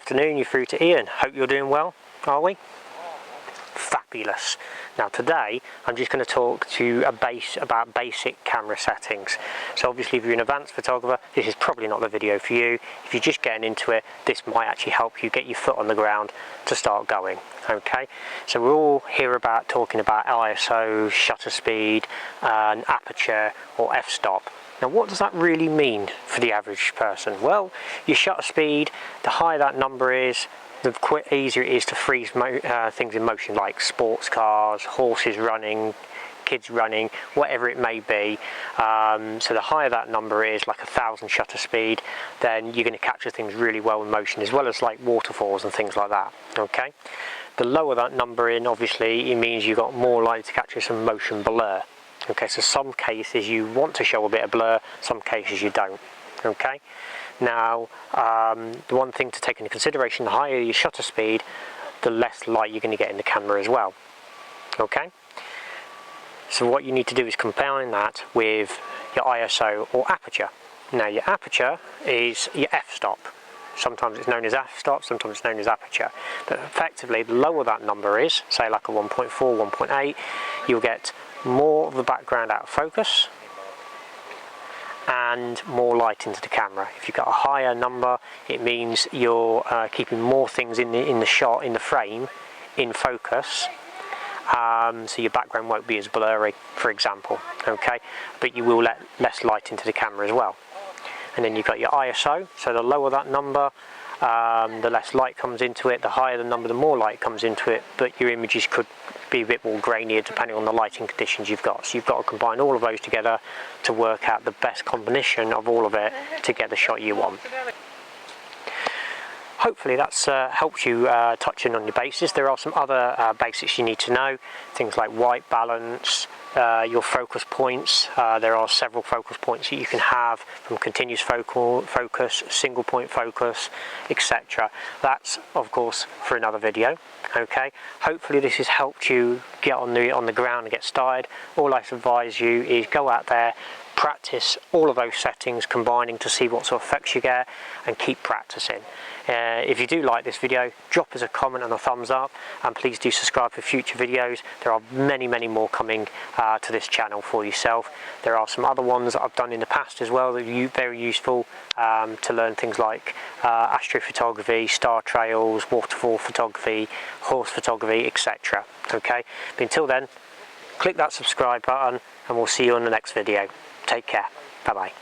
afternoon, you're through to Ian. Hope you're doing well, are we? Fabulous. Now today I'm just going to talk to you about basic camera settings. So obviously if you're an advanced photographer, this is probably not the video for you. If you're just getting into it, this might actually help you get your foot on the ground to start going. Okay, so we're all here talking about ISO, shutter speed, and aperture or f-stop. Now what does that really mean for the average person? Well, your shutter speed, the higher that number is, the easier it is to freeze things in motion, like sports cars, horses running, kids running, whatever it may be. So the higher that number is, like 1,000 shutter speed, then you're going to capture things really well in motion, as well as like waterfalls and things like that. Okay, the lower that number in, obviously it means you've got more likely to capture some motion blur. Okay, so some cases you want to show a bit of blur, some cases you don't. Okay, now the one thing to take into consideration, the higher your shutter speed, the less light you're going to get in the camera as well. Okay, so what you need to do is combine that with your ISO or aperture. Now your aperture is your f-stop. Sometimes it's known as f-stop, sometimes it's known as aperture. But effectively, the lower that number is, say like a 1.4, 1.8, you'll get more of the background out of focus and more light into the camera. If you've got a higher number, it means you're keeping more things in the shot, in the frame, in focus. So your background won't be as blurry, for example. Okay, but you will let less light into the camera as well. And then you've got your ISO. So the lower that number, the less light comes into it. The higher the number, the more light comes into it. But your images could be a bit more grainier depending on the lighting conditions you've got. So you've got to combine all of those together to work out the best combination of all of it to get the shot you want. Hopefully that's helped you touch in on your basics. There are some other basics you need to know, things like white balance, your focus points. There are several focus points that you can have, from continuous focus, single point focus, etc. That's of course for another video. Okay, hopefully this has helped you get on the ground and get started. All I advise you is go out there, practice all of those settings, combining to see what sort of effects you get, and keep practicing. If you do like this video, drop us a comment and a thumbs up, and please do subscribe for future videos. There are many more coming to this channel for yourself. There are some other ones that I've done in the past as well that are very useful to learn things like astrophotography, star trails, waterfall photography, horse photography, etc. Okay, but until then, click that subscribe button and we'll see you on the next video. Take care. Bye bye.